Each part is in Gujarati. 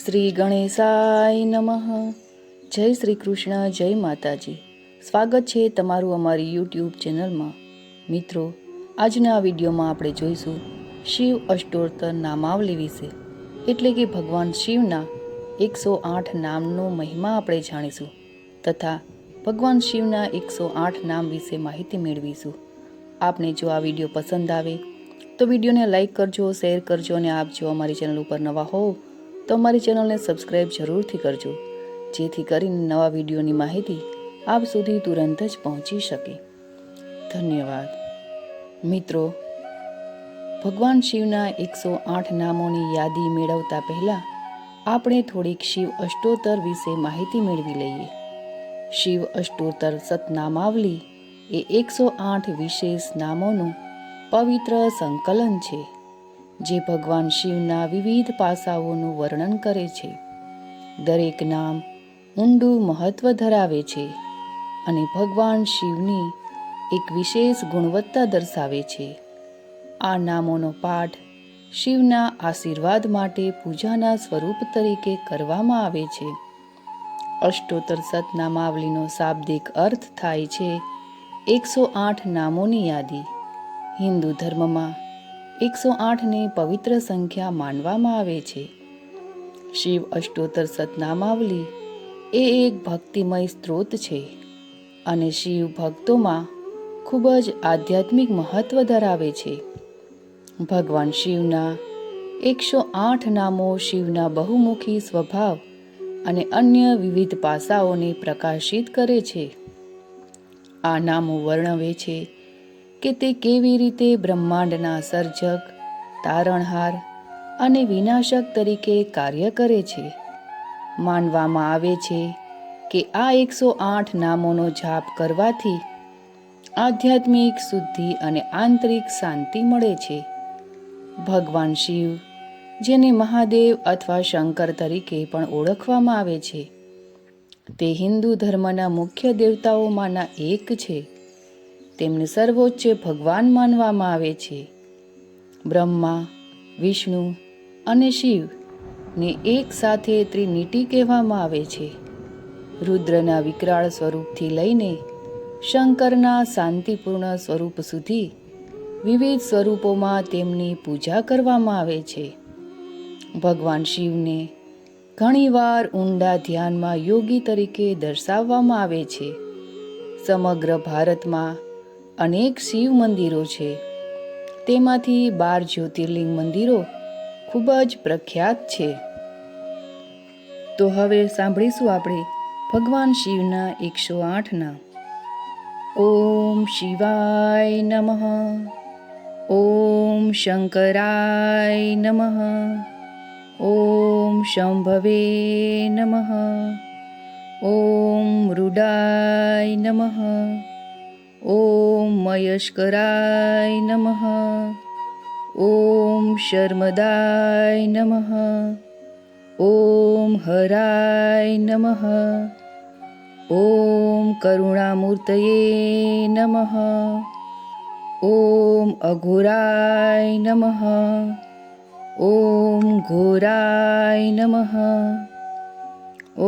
શ્રી ગણેશાય નમઃ. જય શ્રી કૃષ્ણ, જય માતાજી. સ્વાગત છે તમારું અમારી યુટ્યુબ ચેનલમાં. મિત્રો, આજના આ વિડીયોમાં આપણે જોઈશું શિવ અષ્ટોત્તર નામાવલી વિશે, એટલે કે ભગવાન શિવના 108 નામનો મહિમા આપણે જાણીશું તથા ભગવાન શિવના 108 નામ વિશે માહિતી મેળવીશું. આપને જો આ વિડીયો પસંદ આવે તો વિડીયોને લાઇક કરજો, શેર કરજો અને આપ જો અમારી ચેનલ ઉપર નવા હોવ તો અમારી ચેનલને સબસ્ક્રાઈબ જરૂરથી કરજો, જેથી કરીને નવા વિડીયોની માહિતી આપ સુધી તુરંત જ પહોંચી શકે. ધન્યવાદ. મિત્રો, ભગવાન શિવના 108 નામોની યાદી મેળવતા પહેલાં આપણે થોડીક શિવ અષ્ટોત્તર વિશે માહિતી મેળવી લઈએ. શિવ અષ્ટોત્તર સતનામાવલી એ 108 વિશેષ નામોનું પવિત્ર સંકલન છે, જે ભગવાન શિવના વિવિધ પાસાઓનું વર્ણન કરે છે. દરેક નામ ઊંડું મહત્વ ધરાવે છે અને ભગવાન શિવની એક વિશેષ ગુણવત્તા દર્શાવે છે. આ નામોનો પાઠ શિવના આશીર્વાદ માટે પૂજાના સ્વરૂપ તરીકે કરવામાં આવે છે. અષ્ટોત્તર સતનામાવલીનો શાબ્દિક અર્થ થાય છે 108 નામોની યાદી. હિન્દુ ધર્મમાં 108ને પવિત્ર સંખ્યા માનવામાં આવે છે. શિવ અષ્ટોત્તર સતનામાવલી એ એક ભક્તિમય સ્ત્રોત છે અને શિવ ભક્તોમાં ખૂબ જ આધ્યાત્મિક મહત્વ ધરાવે છે. ભગવાન શિવના 108 નામો શિવના બહુમુખી સ્વભાવ અને અન્ય વિવિધ પાસાઓને પ્રકાશિત કરે છે. આ નામો વર્ણવે છે કે તે કેવી રીતે બ્રહ્માંડના સર્જક, તારણહાર અને વિનાશક તરીકે કાર્ય કરે છે. માનવામાં આવે છે કે આ 108 નામોનો જાપ કરવાથી આધ્યાત્મિક શુદ્ધિ અને આંતરિક શાંતિ મળે છે. ભગવાન શિવ, જેને મહાદેવ અથવા શંકર તરીકે પણ ઓળખવામાં આવે છે, તે હિન્દુ ધર્મના મુખ્ય દેવતાઓમાંના એક છે. તેમને સર્વોચ્ચ ભગવાન માનવામાં આવે છે. બ્રહ્મા, વિષ્ણુ અને શિવને એક સાથે ત્રિનીતિ કહેવામાં આવે છે. રુદ્રના વિકરાળ સ્વરૂપથી લઈને શંકરના શાંતિપૂર્ણ સ્વરૂપ સુધી વિવિધ સ્વરૂપોમાં તેમની પૂજા કરવામાં આવે છે. ભગવાન શિવને ઘણીવાર ઊંડા ધ્યાનમાં યોગી તરીકે દર્શાવવામાં આવે છે. સમગ્ર ભારતમાં અનેક શિવ મંદિરો છે. તેમાંથી 12 જ્યોતિર્લિંગ મંદિરો ખૂબ જ પ્રખ્યાત છે. તો હવે સાંભળીશું આપણે ભગવાન શિવના 108 નામ. ઓમ શિવાય નમઃ. ઓમ શંકરાય નમઃ. ઓમ શંભવે નમઃ. ઓમ મૃડાય નમઃ. ઓમ મયસ્કરાય નમઃ. ઓમ શર્મદાય નમઃ. ઓમ હરાય નમઃ. ઓમ કરુણામૂર્તયે નમઃ. ઓમ અઘોરાય નમઃ. ઓમ ઘોરાય નમઃ.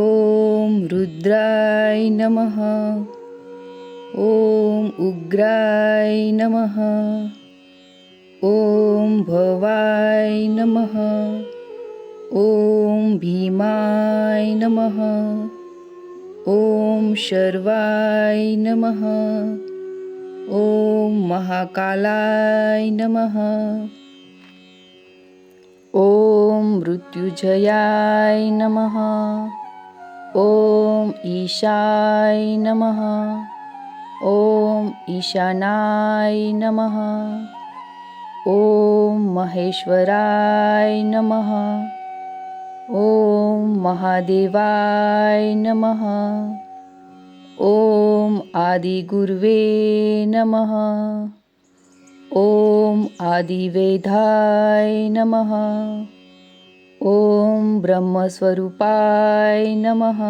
ઓમ રુદ્રાય નમઃ. ઓમ ઉગ્રાય નમઃ. ઓમ ભવાય નમઃ. ઓમ ભીમાય નમઃ. ઓમ શર્વાય નમઃ. ઓમ મહાકાલાય નમઃ. ઓમ મૃત્યુજયાય નમઃ. ઓમ ઈશાય નમઃ. ઓમ ઈશાનાય નમઃ. ઓમ મહેશ્વરાય નમઃ. ઓમ મહાદેવાય નમઃ. ઓમ આદિગુર્વે નમઃ. ઓમ આદિવેદાય નમઃ. ઓમ બ્રહ્મસ્વરૂપાય નમઃ.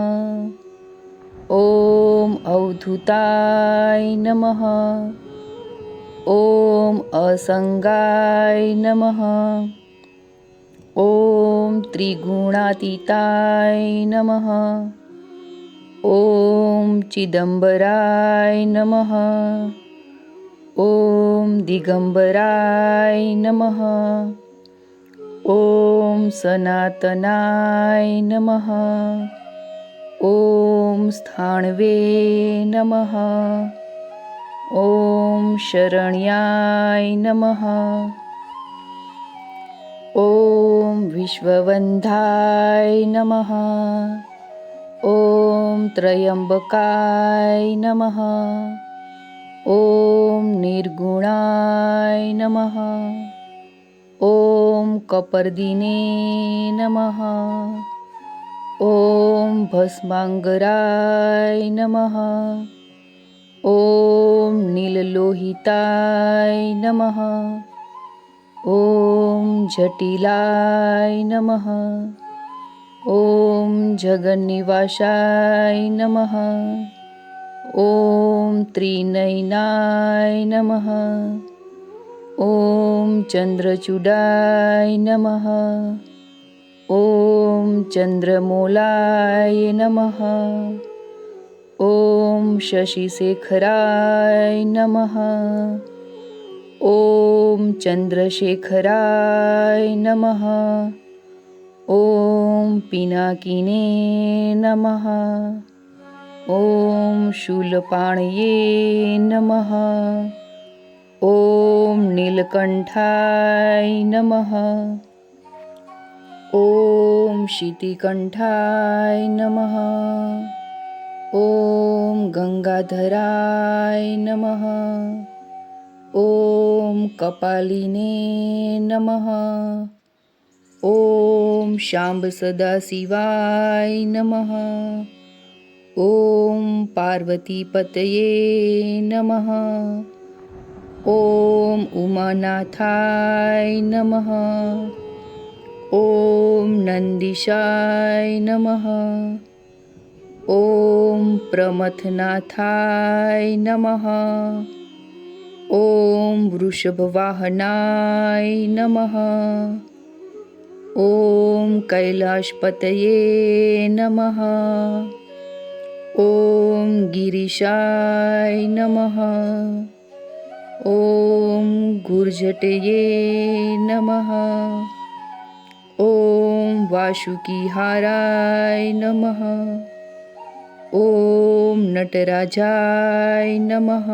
ઓમ અવધૂતાય નમઃ. ઓમ અસંગાય નમઃ. ॐ त्रिगुणातीताय नमः। ॐ चिदंबराय नमः। ॐ दिगंबराय नमः। ॐ सनातनाय नमः। ॐ स्थाणवे नमः। ॐ शरण्याय नमः। ॐ विश्ववन्धाय नमः। ॐ त्र्यंबकाय नमः। ॐ निर्गुणाय नमः। ॐ कपर्दिने नमः। ॐ भस्मांगराय नमः। ॐ नीललोहिताय नमः। ॐ जटिलाय नमः। ॐ जगन्निवासाय नमः। ॐ त्रिनयनाय नमः। ॐ चंद्रचूडाय नमः। ॐ चंद्रमौलाय नमः। ॐ शशिशेखराय नमः। ॐ चंद्रशेखराय नमः। ॐ पिनाकिने नमः। ॐ शूलपाणये नमः। ॐ नीलकंठाय नमः। ॐ शितिकंठाय नमः। ॐ गंगाधराय नमः। ॐ कपालिने नमः। ॐ शांब सदाशिवाय नमः। ॐ पार्वतीपतये नमः। ॐ उमानाथाय नमः। ॐ नंदीशाय नमः। ॐ प्रमथनाथाय नमः। ॐ वृषभवाहनाय नमः। ॐ कैलाशपतये नमः। ॐ गिरीशाय नमः। ॐ गुर्जटये नमः। ॐ वासुकीहाराय नमः। ॐ नटराजाय नमः।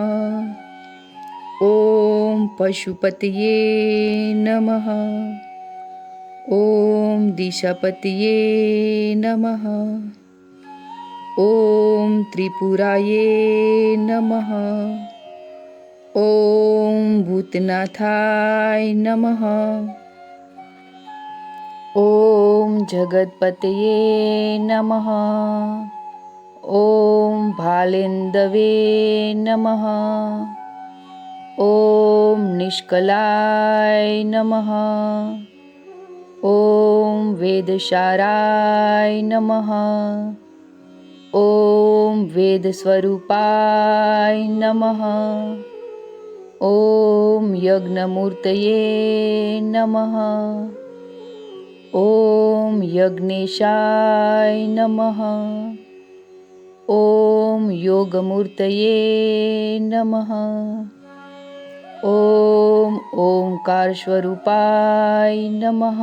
ॐ पशुपतये नमः। ॐ दिशापतये नमः। ॐ त्रिपुराये नमः। ॐ भूतनाथाय नमः। ॐ जगत्पतये नमः। ॐ भालेन्दवे नमः। ॐ निष्कलाय नमः। ॐ वेदशाराय नमः। ॐ वेदस्वरूपाय नमः। ॐ यज्ञमूर्तये नमः। ॐ यज्ञेशाय नमः। ॐ योगमूर्तये नमः। ॐ ओंकारस्वरूपाय नमः।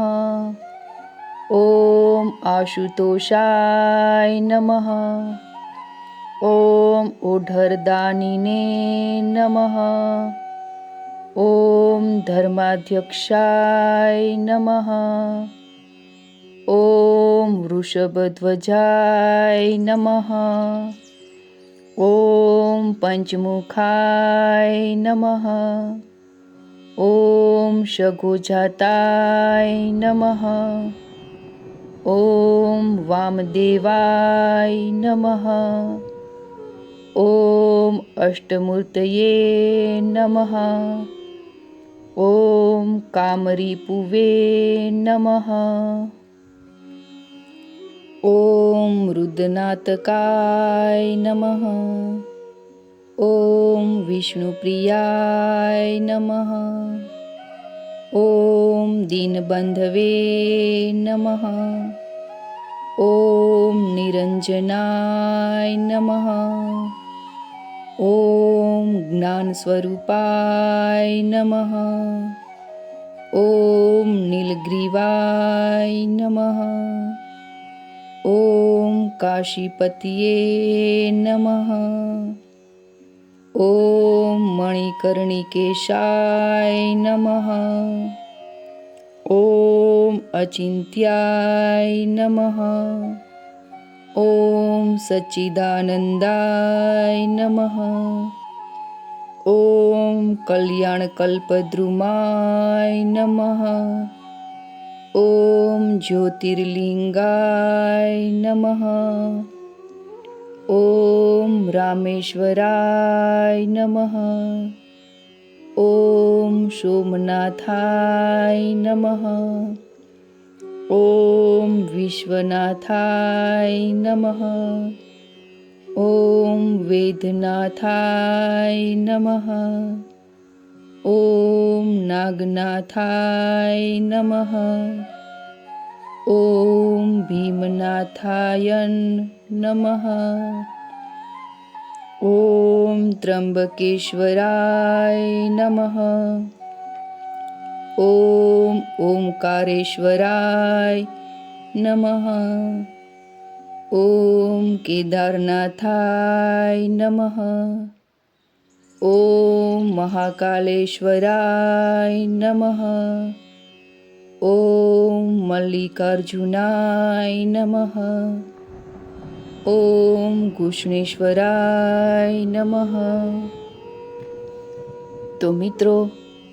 ॐ आशुतोषाय नमः। ॐ ओढरदानिने नमः। ॐ धर्माध्यक्षाय नमः। ॐ वृषभध्वजाय नमः। ॐ पंचमुखाय नमः। ॐ शघोजाताय नमः। ॐ वामदेवाय नमः। ॐ अष्टमूर्तये नमः। ॐ कामरीपुवे नमः। ॐ रुद्रनाथकाय नमः। ॐ विष्णुप्रियाय नमः। ॐ दीनबन्धवे नमः। ॐ निरञ्जनाय नमः। ॐ ज्ञानस्वरूपाय नमः। ॐ नीलग्रीवाय नमः। ॐ काशीपतये नमः। ॐ मणिकर्णिकेशाय नमः। ॐ अचिन्त्याय नमः। ॐ सच्चिदानन्दाय नमः। ॐ कल्याणकल्पद्रुमाय नमः। ॐ ज्योतिर्लिङ्गाय नमः। ॐ रामेश्वराय नमः। ॐ सोमनाथाय नमः। ॐ विश्वनाथाय नमः। ॐ वेदनाथाय नमः। ॐ नागनाथाय नमः। ॐ भीमनाथाय नमः। ॐ त्र्यम्बकेश्वराय नमः। ॐ ओंकारेश्वराय नमः। ॐ केदारनाथाय नमः। ॐ महाकालेश्वराय नमः। ॐ मल्लिकार्जुनाय नमः। ॐ ઘૂષ્ણેશ્વરાય નમઃ। તો મિત્રો,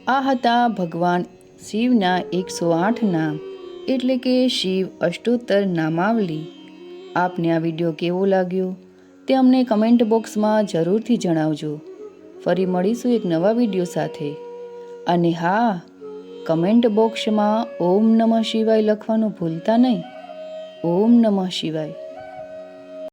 આ હતા ભગવાન શિવના 108 નામ એટલે કે શિવ અષ્ટોત્તર નામાવલી। આપને આ વિડીયો કેવો લાગ્યો તે અમને કમેન્ટ બોક્સમાં જરૂરથી જણાવજો। ફરી મળીશું એક નવા વિડીયો સાથે। અને હા, કમેન્ટ બોક્સમાં ઓમ નમઃ શિવાય લખવાનું ભૂલતા નહીં। ઓમ નમઃ શિવાય।